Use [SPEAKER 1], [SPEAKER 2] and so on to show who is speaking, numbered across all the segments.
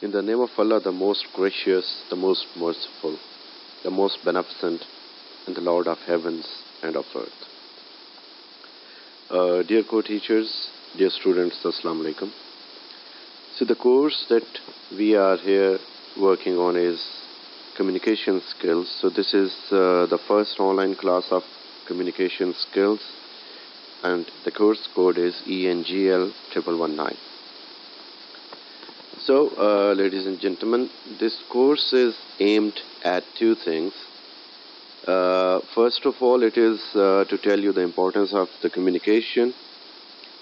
[SPEAKER 1] In the name of Allah, the most gracious, the most merciful, the most beneficent, and the Lord of heavens and of earth. Dear co-teachers, dear students, Assalamu alaikum. So the course that we are here working on is communication skills. So this is the first online class of communication skills, and the course code is ENGL 1119. So, ladies and gentlemen, this course is aimed at two things. First of all, it is to tell you the importance of the communication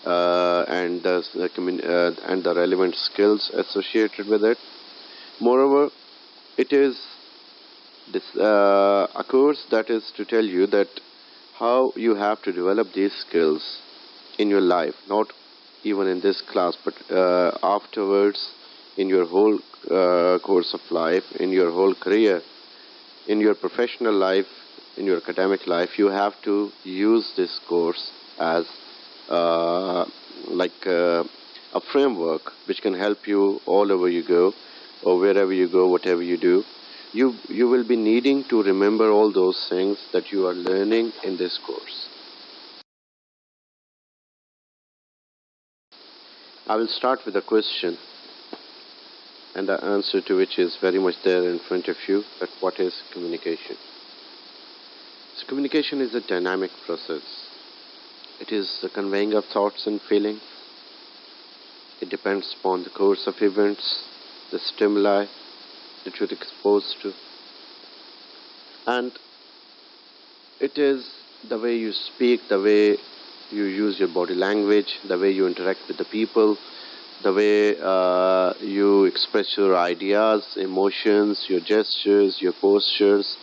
[SPEAKER 1] and the relevant skills associated with it. Moreover, it is a course that is to tell you that how you have to develop these skills in your life, not even in this class, but afterwards, in your whole course of life, in your whole career, in your professional life, in your academic life. You have to use this course as a framework which can help you all over you go, or wherever you go, whatever you do. You will be needing to remember all those things that you are learning in this course. I will start with a question, and the answer to which is very much there in front of you, that what is communication? So communication is a dynamic process. It is the conveying of thoughts and feelings. It depends upon the course of events, the stimuli that you're exposed to. And it is the way you speak, the way you use your body language, the way you interact with the people, the way you express your ideas, emotions, your gestures, your postures.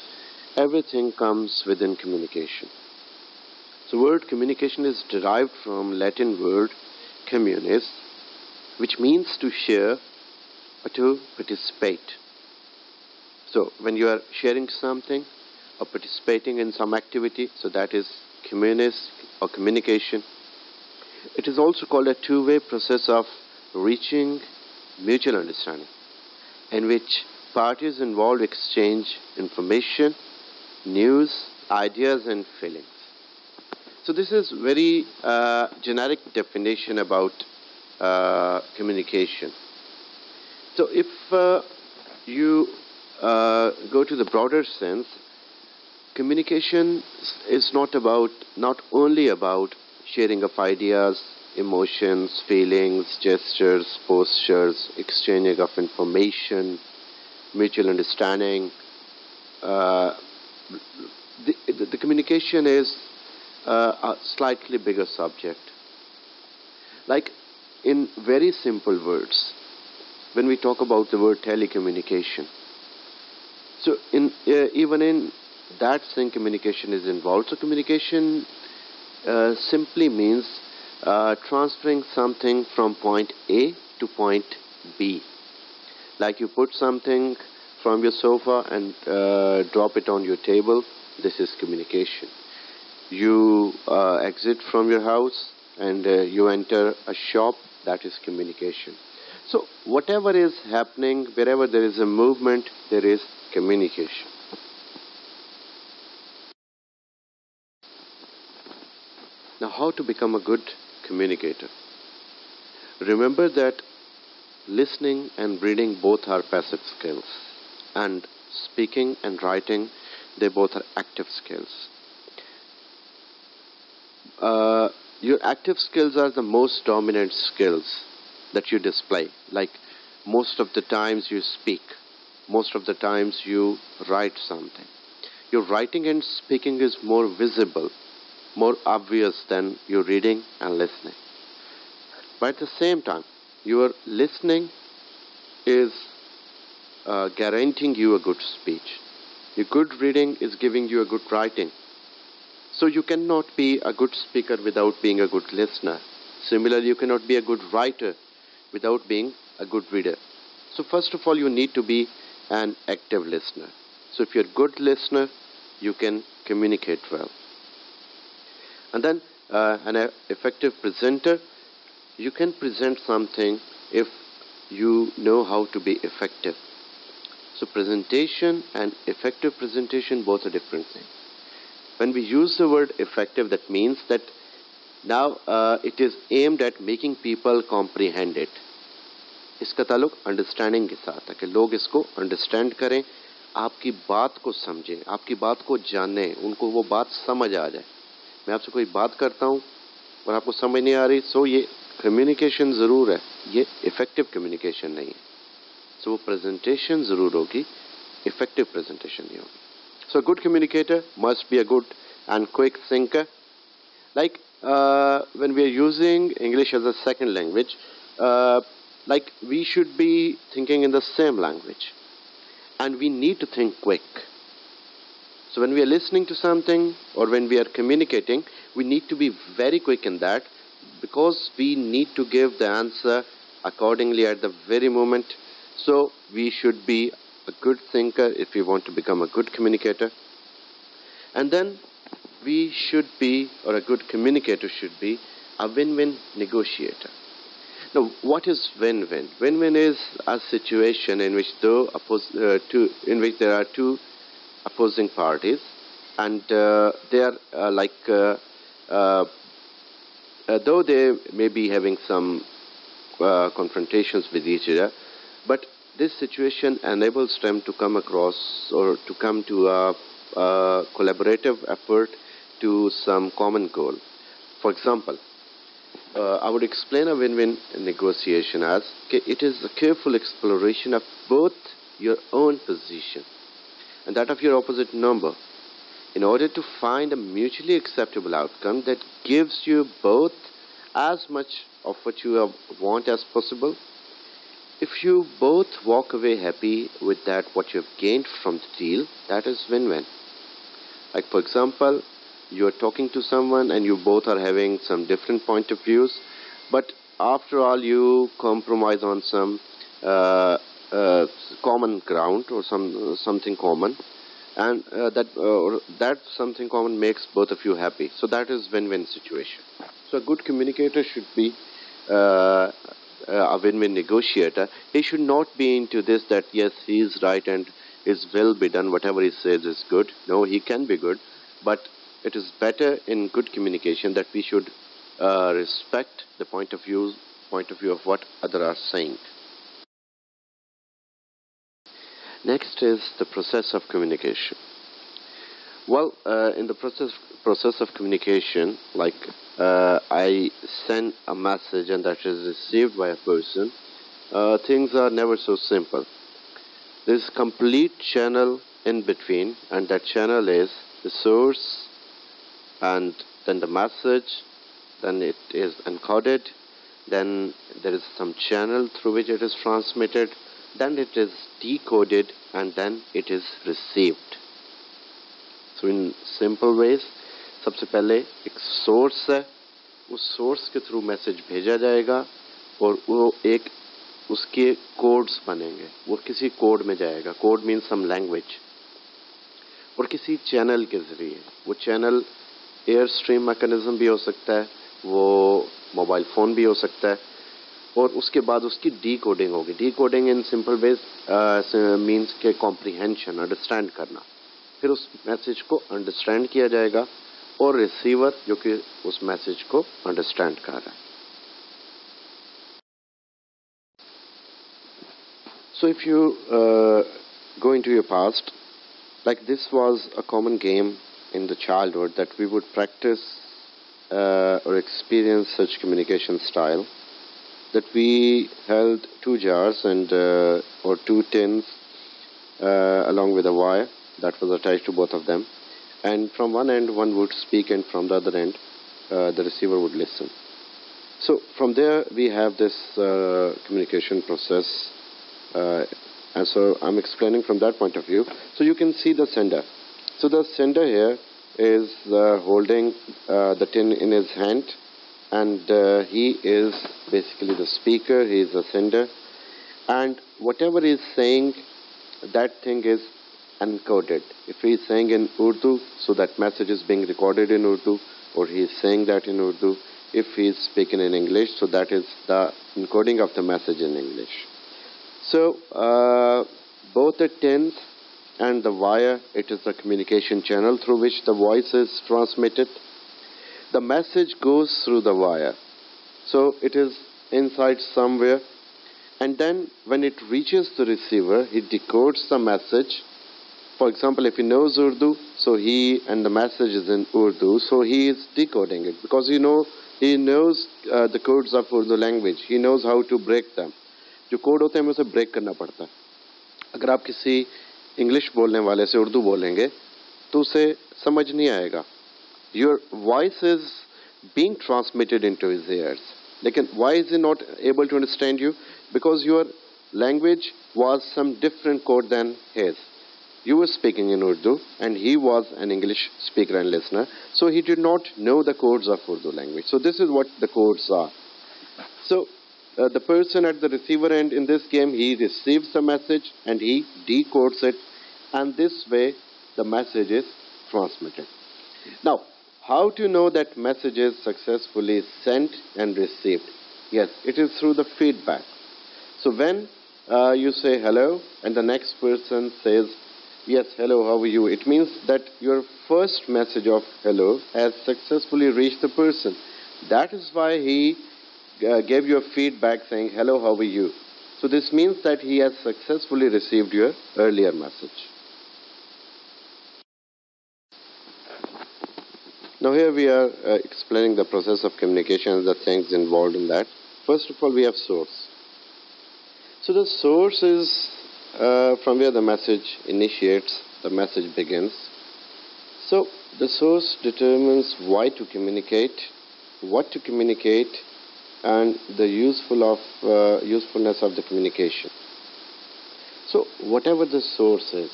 [SPEAKER 1] Everything comes within communication. The word communication is derived from Latin word communis, which means to share or to participate. So when you are sharing something or participating in some activity, so that is communis or communication. It is also called a two-way process of reaching mutual understanding, in which parties involved exchange information, news, ideas, and feelings. So this is very generic definition about communication. So if you go to the broader sense, communication is not only about sharing of ideas, emotions, feelings, gestures, postures, exchanging of information, mutual understanding. The communication is a slightly bigger subject. Like, in very simple words, when we talk about the word telecommunication, so even in that thing, communication is involved. So communication simply means transferring something from point A to point B. Like you put something from your sofa and drop it on your table. This is communication. You exit from your house and you enter a shop. That is communication. So whatever is happening, wherever there is a movement, there is communication. Now, how to become a good communicator? Remember that listening and reading both are passive skills, and speaking and writing, they both are active skills. Your active skills are the most dominant skills that you display. Like, most of the times you speak, most of the times you write something. Your writing and speaking is more visible, more obvious than your reading and listening. But at the same time, your listening is guaranteeing you a good speech. Your good reading is giving you a good writing. So you cannot be a good speaker without being a good listener. Similarly, you cannot be a good writer without being a good reader. So first of all, you need to be an active listener. So if you're a good listener, you can communicate well. And then an effective presenter, you can present something if you know how to be effective. So presentation and effective presentation both are different things. When we use the word effective, that means that now it is aimed at making people comprehend it. इसका ताल्लुक understanding के साथ है कि लोग इसको understand करें, आपकी बात को समझें, आपकी बात को जानें, उनको वो बात समझ आ जाए. मैं आपसे कोई बात करता हूँ और आपको समझ नहीं आ रही, सो ये कम्युनिकेशन ज़रूर है, ये इफेक्टिव कम्युनिकेशन नहीं है. सो वो प्रेजेंटेशन ज़रूर होगी, इफेक्टिव प्रेजेंटेशन नहीं होगी. So a good communicator must be a good and quick thinker. Like when we are using English as a second language, like we should be thinking in the same language, and we need to think quick. So when we are listening to something or when we are communicating, we need to be very quick in that, because we need to give the answer accordingly at the very moment. So we should be a good thinker if we want to become a good communicator. And then we should be, or a good communicator should be, a win-win negotiator. Now, what is win-win? Win-win is a situation in which there are two opposing parties, and they are though they may be having some confrontations with each other, but this situation enables them to come across or to come to a collaborative effort to some common goal. For example, I would explain a win-win negotiation as it is a careful exploration of both your own position and that of your opposite number in order to find a mutually acceptable outcome that gives you both as much of what you want as possible. If you both walk away happy with that, what you have gained from the deal, that is win-win. Like for example, you are talking to someone and you both are having some different point of views, but after all you compromise on some common ground or something common, and that something common makes both of you happy. So that is win-win situation. So a good communicator should be a win-win negotiator. He should not be into this that yes, he is right and his will be done, whatever he says is good. No, he can be good, but it is better in good communication that we should respect the point of view of what others are saying. Next is the process of communication. Well, in the process of communication, like I send a message and that is received by a person, things are never so simple. There is a complete channel in between, and that channel is the source, and then the message, then it is encoded, then there is some channel through which it is transmitted, then it is decoded, and then it is received. So in simple ways, सबसे पहले एक source है, उस source के through message भेजा जाएगा और वो एक उसके कोड्स बनेंगे, वो किसी कोड में जाएगा. कोड मीन्स सम लैंग्वेज, और किसी चैनल के जरिए. वो चैनल एयर स्ट्रीम मैकेनिज्म भी हो सकता है, वो मोबाइल फ़ोन भी हो सकता है, और उसके बाद उसकी डीकोडिंग होगी. Decoding in simple ways means के कॉम्प्रिहेंशन, अंडरस्टैंड करना. फिर उस मैसेज को अंडरस्टैंड किया जाएगा और रिसीवर जो कि उस मैसेज को अंडरस्टैंड कर रहा है. So if you go into your past, like this was a common game in the childhood that we would practice or experience such communication style, that we held two jars and or two tins along with a wire that was attached to both of them, and from one end one would speak and from the other end the receiver would listen. So from there we have this communication process, and so I'm explaining from that point of view. So you can see the sender. So the sender here is holding the tin in his hand, and he is basically the speaker, he is the sender, and whatever he is saying, that thing is encoded. If he is saying in Urdu, so that message is being recorded in Urdu, or he is saying that in Urdu. If he is speaking in English, so that is the encoding of the message in English. So both the tin and the wire, it is the communication channel through which the voice is transmitted. The message goes through the wire. So it is inside somewhere, and then when it reaches the receiver, he decodes the message. For example, if he knows Urdu, so and the message is in Urdu, so he is decoding it, because he knows the codes of Urdu language. He knows how to break them. जो code होते हैं हमें उसे break करना पड़ता है. अगर आप किसी इंग्लिश बोलने वाले से उर्दू बोलेंगे तो उसे समझ नहीं आएगा. Your voice is being transmitted into his ears. लेकिन why is he not able to understand you? Because your language was some different code than his. You were speaking in Urdu and he was an English speaker and listener, so he did not know the codes of Urdu language. So this is what the codes are. So the person at the receiver end in this game, he receives the message and he decodes it, and this way the message is transmitted. Now, how to know that message is successfully sent and received? Yes, it is through the feedback. So when you say hello and the next person says, yes, hello, how are you? It means that your first message of hello has successfully reached the person. That is why he gave you a feedback saying, hello, how are you? So this means that he has successfully received your earlier message. Now here we are explaining the process of communication and the things involved in that. First of all, we have source. So the source is from where the message initiates, the message begins. So the source determines why to communicate, what to communicate, and the usefulness of the communication. So whatever the source is,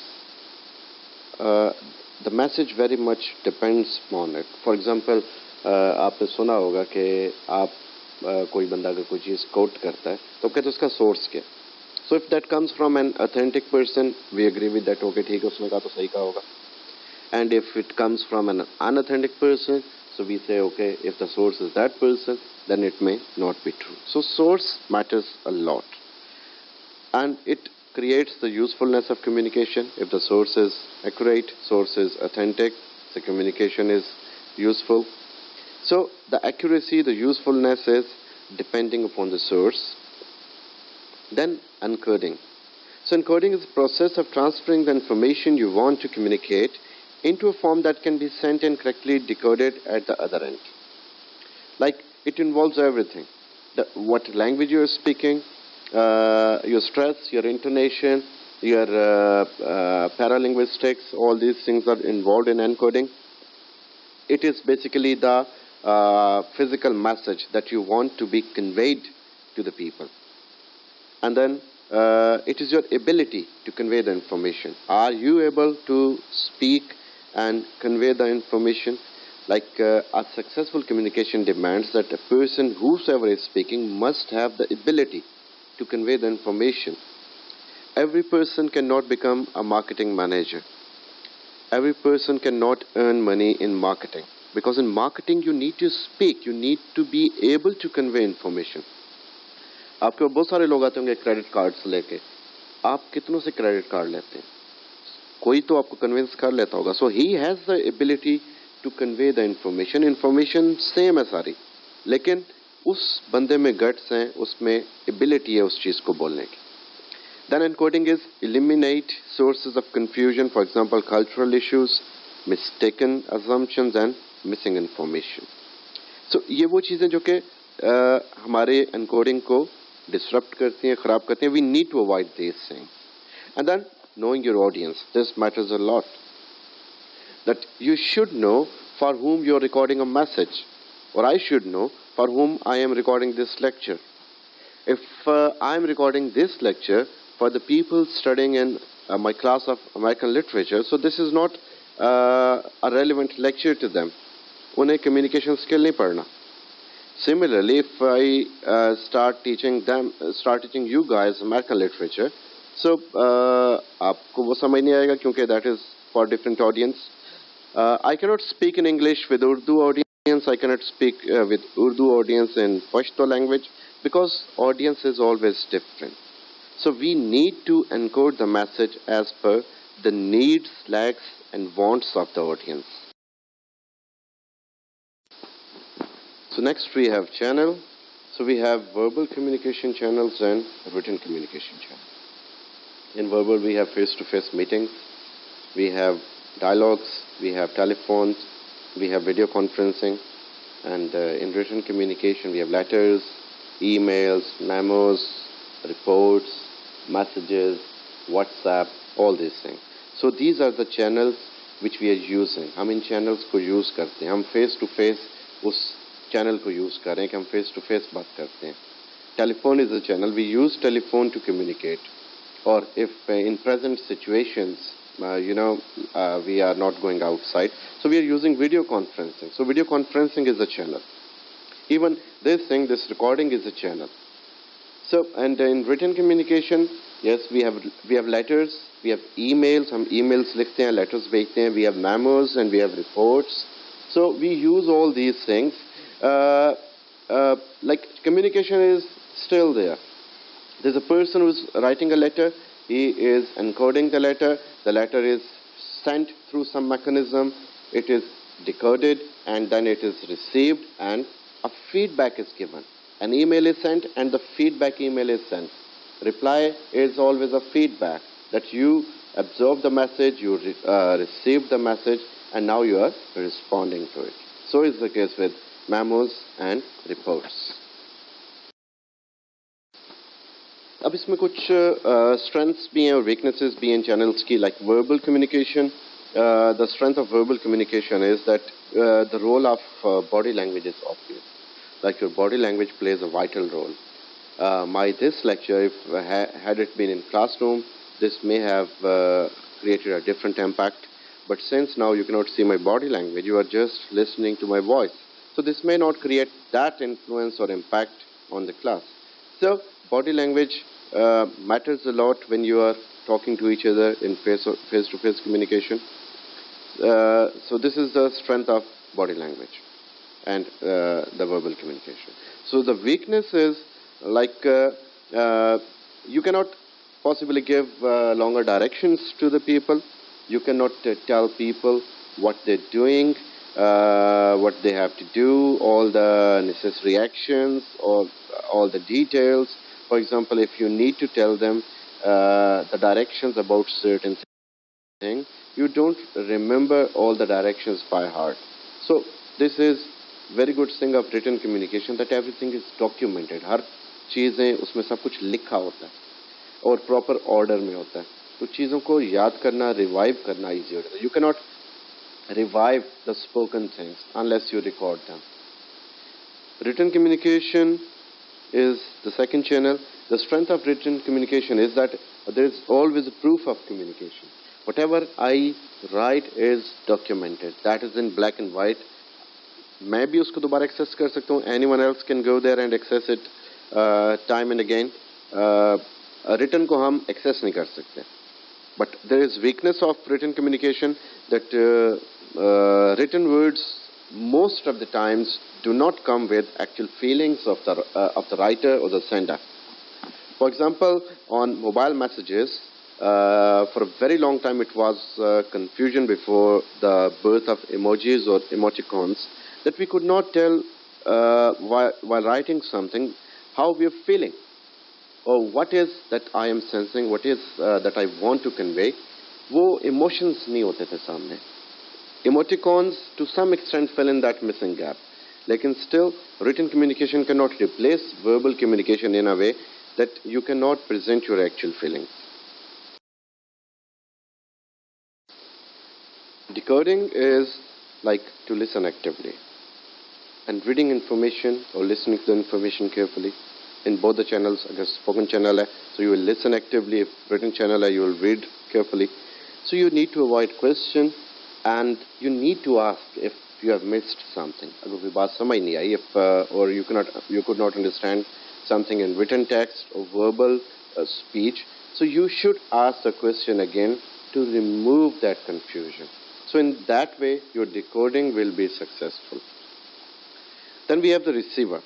[SPEAKER 1] the message very much depends on it. For example, आपने सुना होगा कि आप कोई बंदा अगर कोई चीज़ coat करता है तो कहते हैं उसका सोर्स क्या. So if that comes from an authentic person, we agree with that. Okay, ठीक है, उसने कहा तो सही कहा होगा. And if it comes from an unauthentic person, so we say, okay, if the source is that person, then it may not be true. So source matters a lot, and it creates the usefulness of communication. If the source is accurate, source is authentic, the communication is useful. So the accuracy, the usefulness is depending upon the source. Then encoding. So encoding is the process of transferring the information you want to communicate into a form that can be sent and correctly decoded at the other end. Like, it involves everything. What language you are speaking, your stress, your intonation, your paralinguistics, all these things are involved in encoding. It is basically the physical message that you want to be conveyed to the people. And then it is your ability to convey the information. Are you able to speak and convey the information? Like a successful communication demands that a person, whosoever is speaking, must have the ability to convey the information. Every person cannot become a marketing manager. Every person cannot earn money in marketing. Because in marketing you need to speak, you need to be able to convey information. आपके पास बहुत सारे लोग आते होंगे credit cards लेके. आप कितनों से क्रेडिट कार्ड लेते हैं? कोई तो आपको कन्विंस कर लेता होगा. So he has the ability to convey the information. Information same है सारी, लेकिन उस बंदे में गट्स हैं, उसमें एबिलिटी है उस चीज़ को बोलने की. Then encoding is eliminate sources of confusion, for example cultural issues, mistaken assumptions and missing information. So ये वो चीज़ें जो कि हमारे encoding को disrupt करती हैं, ख़राब करती हैं. We need to avoid these things. And then knowing your audience, this matters a lot. That you should know for whom you are recording a message, or I should know for whom I am recording this lecture. If I am recording this lecture for the people studying in my class of American literature, so this is not a relevant lecture to them. उन्हें communication skill नहीं पढ़ना. Similarly, if I start teaching you guys American literature, so आपको वो समझ नहीं आएगा क्योंकि that is for different audience. I cannot speak in English with Urdu audience. I cannot speak with Urdu audience in Pashto language, because audience is always different. So we need to encode the message as per the needs, lacks, and wants of the audience. So next we have channel. So we have verbal communication channels and written communication channels. In verbal we have face-to-face meetings, we have dialogues, we have telephones, we have video conferencing, and in written communication we have letters, emails, memos, reports, messages, WhatsApp, all these things. So these are the channels which we are using. हम इन channels को use करते हैं. हम face to face उस channel को use कर रहे हैं कि हम face to face बात करते हैं. Telephone is a channel. We use telephone to communicate. Or if in present situations, we are not going outside, so we are using video conferencing. So video conferencing is a channel. Even this recording is a channel. So, and in written communication, yes, we have letters, we have emails, हम emails लिखते हैं, letters भेजते हैं, we have memos and we have reports. So we use all these things. Like communication is still there. There's a person who's writing a letter, he is encoding the letter is sent through some mechanism, it is decoded, and then it is received, and a feedback is given. An email is sent and the feedback email is sent. Reply is always a feedback that you absorb the message, you receive the message, and now you are responding to it. So is the case with memos and reports. अब इसमें कुछ strengths भी हैं और weaknesses भी हैं channels की, like verbal communication. The strength of verbal communication is that the role of body language is obvious. Like your body language plays a vital role. This lecture, if had it been in classroom, this may have created a different impact. But since now you cannot see my body language, you are just listening to my voice. So this may not create that influence or impact on the class. So body language matters a lot when you are talking to each other in face-to-face communication. So this is the strength of body language and the verbal communication. So the weakness is like you cannot possibly give longer directions to the people. You cannot tell people what they're doing, what they have to do, all the necessary actions, or all the details. For example, if you need to tell them the directions about certain things, you don't remember all the directions by heart. So this is very good thing of written communication, that everything is documented. हर चीज़ें उसमें सब कुछ लिखा होता है और proper order में होता है. तो चीज़ों को याद करना, revive करना easy होता है. You cannot revive the spoken things unless you record them. Written communication is the second channel. The strength of written communication is that there is always a proof of communication. Whatever I write is documented. That is in black and white. मैं भी उसको दोबारा access कर सकता हूँ. Anyone else can go there and access it time and again. Written को हम access नहीं कर सकते. But there is weakness of written communication, that written words most of the times do not come with actual feelings of the writer or the sender. For example, on mobile messages, for a very long time it was confusion before the birth of emojis or emoticons, that we could not tell while writing something how we are feeling, or what is that I am sensing, what is that I want to convey. वो emotions नहीं होते थे सामने. Emoticons to some extent fill in that missing gap. Lekin still, written communication cannot replace verbal communication in a way that you cannot present your actual feelings. Decoding is like to listen actively. And reading information or listening to the information carefully. In both the channels, अगर spoken channel है, so you will listen actively. If written channel है, you will read carefully. So you need to avoid question, and you need to ask if you have missed something. अगर कोई बात समझ नहीं आई, or you could not understand something in written text or verbal speech, so you should ask the question again to remove that confusion. So in that way, your decoding will be successful. Then we have the receiver.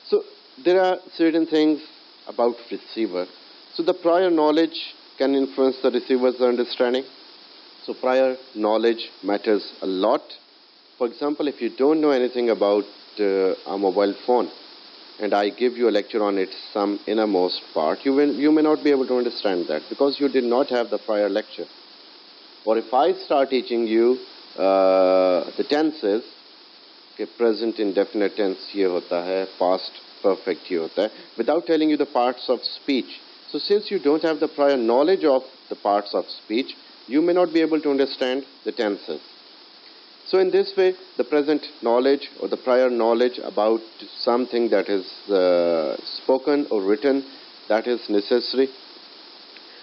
[SPEAKER 1] So there are certain things about receiver So the prior knowledge can influence the receiver's understanding. So prior knowledge matters a lot. For example, if you don't know anything about a mobile phone, and I give you a lecture on its some innermost part, you may not be able to understand that because you did not have the prior lecture. Or if I start teaching you the tenses, कि present indefinite tense ये होता है, past perfect ये होता है, without telling you the parts of speech. So since you don't have the prior knowledge of the parts of speech, you may not be able to understand the tenses. So in this way, the present knowledge or the prior knowledge about something that is spoken or written, that is necessary.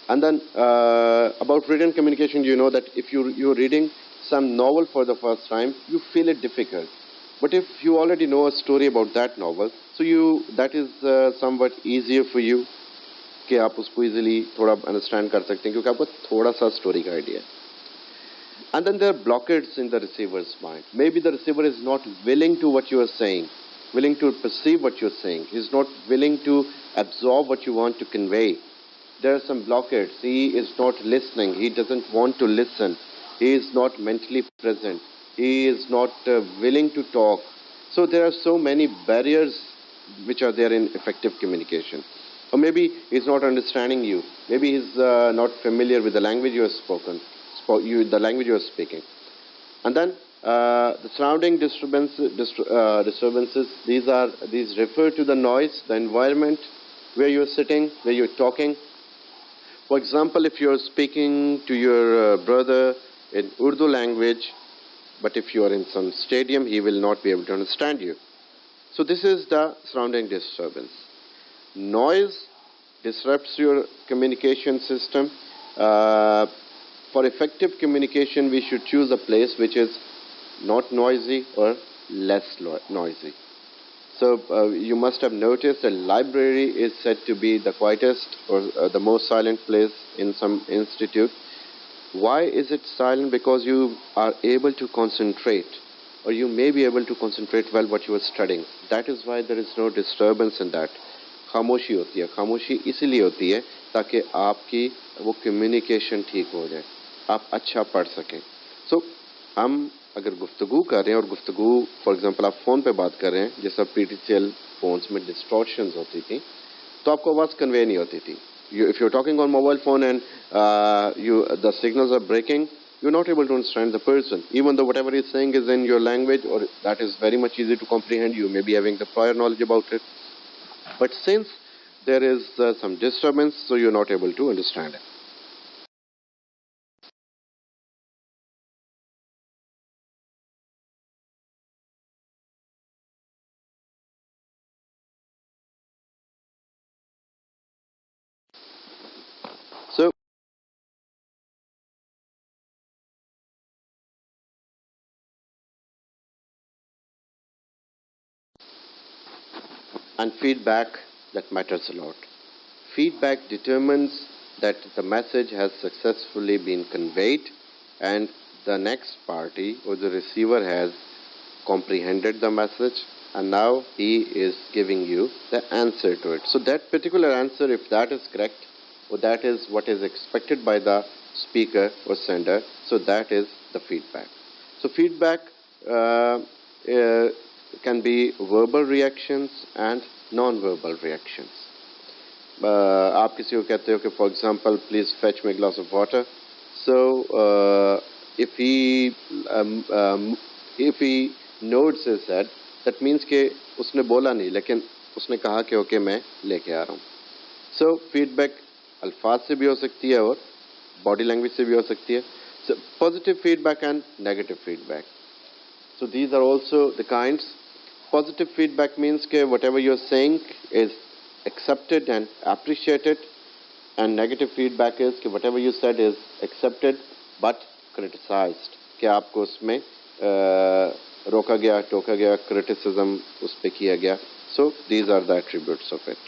[SPEAKER 1] And then about written communication, you know that if you're reading some novel for the first time, you feel it difficult. But if you already know a story about that novel, so that is somewhat easier for you कि आप उसको easily थोड़ा understand कर सकते हैं क्योंकि आपको थोड़ा सा story का idea है. And then there are blockades in the receiver's mind. Maybe the receiver is not willing to what you are saying, willing to perceive what you're saying. He's not willing to absorb what you want to convey. There are some blockades. He is not listening. He doesn't want to listen. He is not mentally present. He is not willing to talk. So there are so many barriers which are there in effective communication. Or maybe he's not understanding you. Maybe he's not familiar with the language you have spoken. The language you are speaking. And then the surrounding disturbances, these refer to the noise, the environment where you are sitting, where you are talking. For example, if you are speaking to your brother in Urdu language, but if you are in some stadium, he will not be able to understand you. So this is the surrounding disturbance. Noise disrupts your communication system. For effective communication, we should choose a place which is not noisy or less noisy. So you must have noticed a library is said to be the quietest or the most silent place in some institute. Why is it silent? Because you are able to concentrate, or you may be able to concentrate well what you are studying. That is why there is no disturbance in that. खामोशी होती है. खामोशी इसीलिए होती है ताकि आपकी वो कम्युनिकेशन ठीक हो जाए, आप अच्छा पढ़ सकें. सो हम अगर गुफ्तगू कर रहे हैं और गुफ्तगू फॉर एग्जांपल आप फ़ोन पे बात कर रहे हैं, जैसा PTCL फ़ोन्स में डिस्टॉर्शंस होती थी तो आपको आवाज़ कन्वे नहीं होती थी. If you're talking on mobile phone and the signals are breaking, you're not able to understand the person, even though whatever he's saying is in your language or that is very much easy to comprehend. You may be having the prior knowledge about it. But since there is some disturbance, so you're not able to understand it. So, and feedback, that matters a lot. Feedback determines that the message has successfully been conveyed and the next party or the receiver has comprehended the message and now he is giving you the answer to it. So that particular answer, if that is correct or that is what is expected by the speaker or sender, so that is the feedback. So feedback can be verbal reactions and non-verbal reactions. आप किसी को कहते हो कि for example, please fetch me a glass of water. So if he nods his head, that means कि उसने बोला नहीं लेकिन उसने कहा कि ओके मैं लेके आ रहा हूँ. So feedback अल्फाज से भी हो सकती है और body language से भी हो सकती है. So positive feedback and negative feedback. So these are also the kinds. Positive feedback means that whatever you're saying is accepted and appreciated, and negative feedback is that whatever you said is accepted but criticized. कि आपको उसमें रोका गया, टोका गया, criticism उस पे किया गया. So these are the attributes of it.